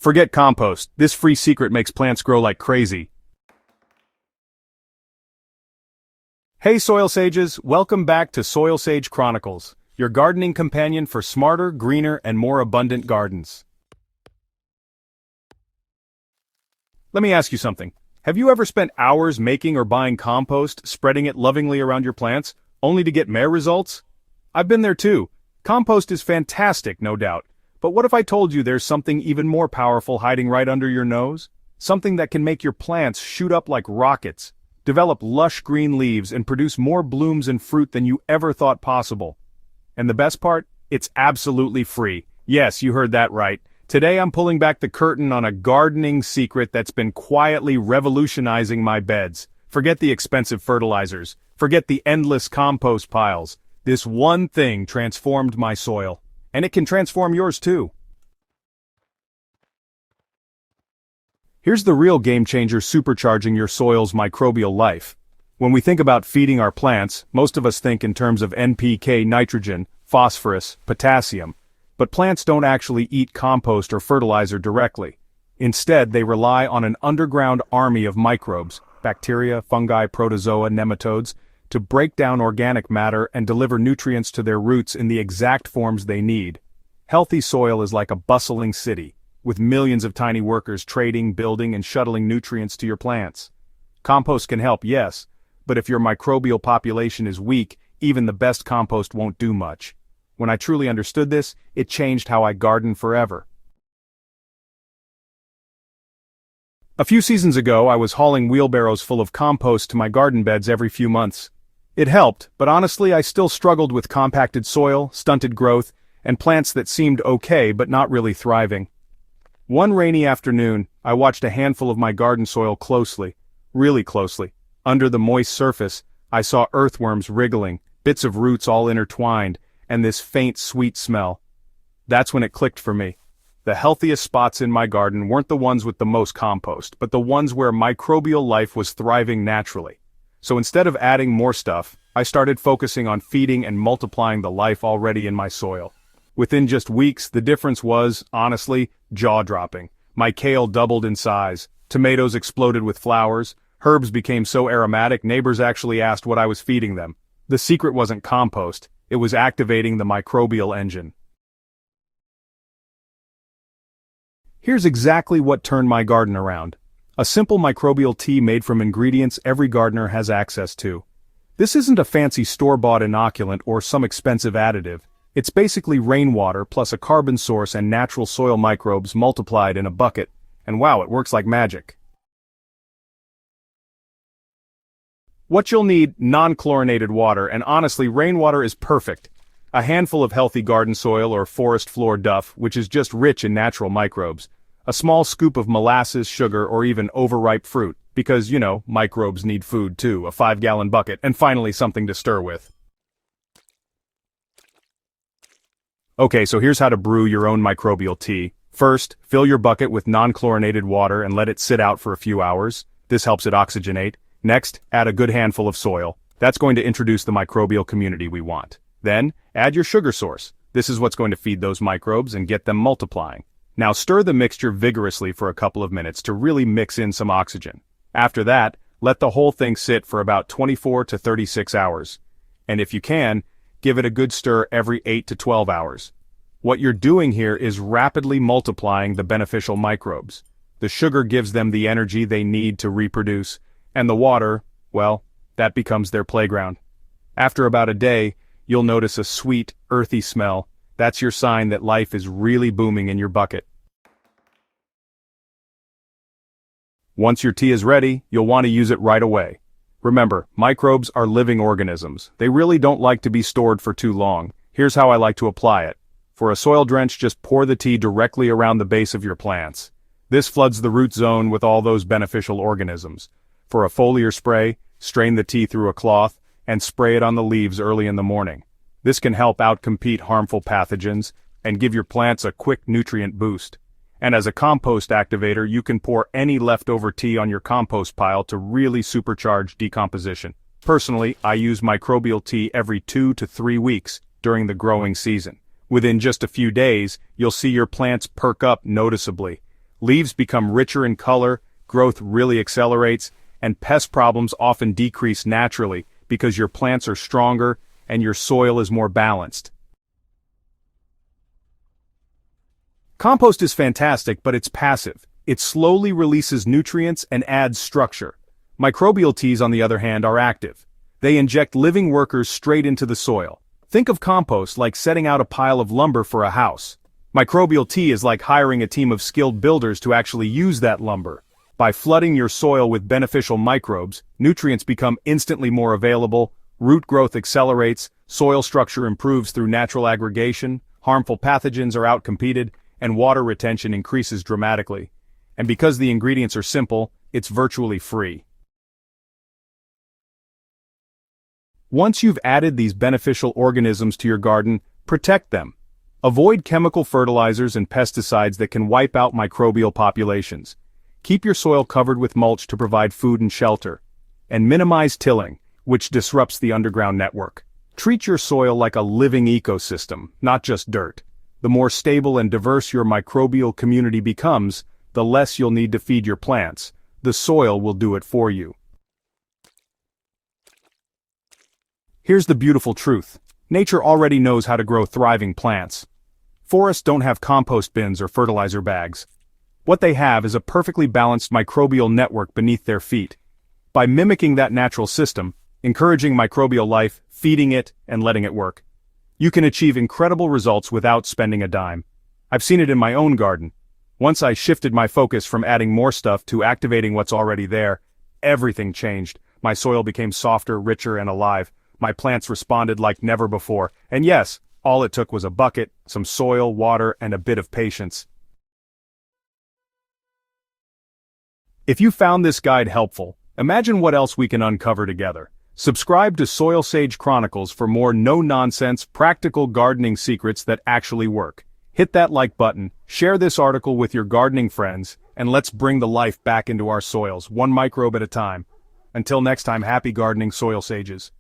Forget compost, this free secret makes plants grow like crazy. Hey Soil Sages, welcome back to SoilSage Chronicles, your gardening companion for smarter, greener, and more abundant gardens. Let me ask you something. Have you ever spent hours making or buying compost, spreading it lovingly around your plants, only to get meh results? I've been there too. Compost is fantastic, no doubt. But what if I told you there's something even more powerful hiding right under your nose? Something that can make your plants shoot up like rockets, develop lush green leaves, and produce more blooms and fruit than you ever thought possible. And the best part? It's absolutely free. Yes, you heard that right. Today I'm pulling back the curtain on a gardening secret that's been quietly revolutionizing my beds. Forget the expensive fertilizers. Forget the endless compost piles. This one thing transformed my soil. And it can transform yours too. Here's the real game changer supercharging your soil's microbial life. When we think about feeding our plants, most of us think in terms of NPK, nitrogen, phosphorus, potassium. But plants don't actually eat compost or fertilizer directly. Instead, they rely on an underground army of microbes, bacteria, fungi, protozoa, nematodes, to break down organic matter and deliver nutrients to their roots in the exact forms they need. Healthy soil is like a bustling city, with millions of tiny workers trading, building, and shuttling nutrients to your plants. Compost can help, yes, but if your microbial population is weak, even the best compost won't do much. When I truly understood this, it changed how I garden forever. A few seasons ago, I was hauling wheelbarrows full of compost to my garden beds every few months. It helped, but honestly I still struggled with compacted soil, stunted growth, and plants that seemed okay but not really thriving. One rainy afternoon, I watched a handful of my garden soil closely, really closely. Under the moist surface, I saw earthworms wriggling, bits of roots all intertwined, and this faint sweet smell. That's when it clicked for me. The healthiest spots in my garden weren't the ones with the most compost, but the ones where microbial life was thriving naturally. So instead of adding more stuff, I started focusing on feeding and multiplying the life already in my soil. Within just weeks, the difference was, honestly, jaw-dropping. My kale doubled in size, tomatoes exploded with flowers, herbs became so aromatic neighbors actually asked what I was feeding them. The secret wasn't compost, it was activating the microbial engine. Here's exactly what turned my garden around. A simple microbial tea made from ingredients every gardener has access to. This isn't a fancy store-bought inoculant or some expensive additive. It's basically rainwater plus a carbon source and natural soil microbes multiplied in a bucket. And wow, it works like magic. What you'll need: non-chlorinated water, and honestly, rainwater is perfect. A handful of healthy garden soil or forest floor duff, which is just rich in natural microbes. A small scoop of molasses, sugar, or even overripe fruit, because, you know, microbes need food too, a 5-gallon bucket, and finally something to stir with. Okay, so here's how to brew your own microbial tea. First, fill your bucket with non-chlorinated water and let it sit out for a few hours. This helps it oxygenate. Next, add a good handful of soil. That's going to introduce the microbial community we want. Then, add your sugar source. This is what's going to feed those microbes and get them multiplying. Now stir the mixture vigorously for a couple of minutes to really mix in some oxygen. After that, let the whole thing sit for about 24 to 36 hours. And if you can, give it a good stir every 8 to 12 hours. What you're doing here is rapidly multiplying the beneficial microbes. The sugar gives them the energy they need to reproduce, and the water, well, that becomes their playground. After about a day, you'll notice a sweet, earthy smell. That's your sign that life is really booming in your bucket. Once your tea is ready, you'll want to use it right away. Remember, microbes are living organisms. They really don't like to be stored for too long. Here's how I like to apply it. For a soil drench, just pour the tea directly around the base of your plants. This floods the root zone with all those beneficial organisms. For a foliar spray, strain the tea through a cloth and spray it on the leaves early in the morning. This can help outcompete harmful pathogens and give your plants a quick nutrient boost. And as a compost activator, you can pour any leftover tea on your compost pile to really supercharge decomposition. Personally, I use microbial tea every 2 to 3 weeks during the growing season. Within just a few days, you'll see your plants perk up noticeably. Leaves become richer in color, growth really accelerates, and pest problems often decrease naturally because your plants are stronger and your soil is more balanced. Compost is fantastic, but it's passive. It slowly releases nutrients and adds structure. Microbial teas, on the other hand, are active. They inject living workers straight into the soil. Think of compost like setting out a pile of lumber for a house. Microbial tea is like hiring a team of skilled builders to actually use that lumber. By flooding your soil with beneficial microbes, nutrients become instantly more available, root growth accelerates, soil structure improves through natural aggregation, harmful pathogens are outcompeted, and water retention increases dramatically. And because the ingredients are simple, it's virtually free. Once you've added these beneficial organisms to your garden, protect them. Avoid chemical fertilizers and pesticides that can wipe out microbial populations. Keep your soil covered with mulch to provide food and shelter. And minimize tilling, which disrupts the underground network. Treat your soil like a living ecosystem, not just dirt. The more stable and diverse your microbial community becomes, the less you'll need to feed your plants. The soil will do it for you. Here's the beautiful truth. Nature already knows how to grow thriving plants. Forests don't have compost bins or fertilizer bags. What they have is a perfectly balanced microbial network beneath their feet. By mimicking that natural system, encouraging microbial life, feeding it, and letting it work, you can achieve incredible results without spending a dime. I've seen it in my own garden. Once I shifted my focus from adding more stuff to activating what's already there, everything changed. My soil became softer, richer, and alive. My plants responded like never before. And yes, all it took was a bucket, some soil, water, and a bit of patience. If you found this guide helpful, imagine what else we can uncover together. Subscribe to SoilSage Chronicles for more no-nonsense, practical gardening secrets that actually work. Hit that like button, share this article with your gardening friends, and let's bring the life back into our soils, one microbe at a time. Until next time, happy gardening, Soil Sages.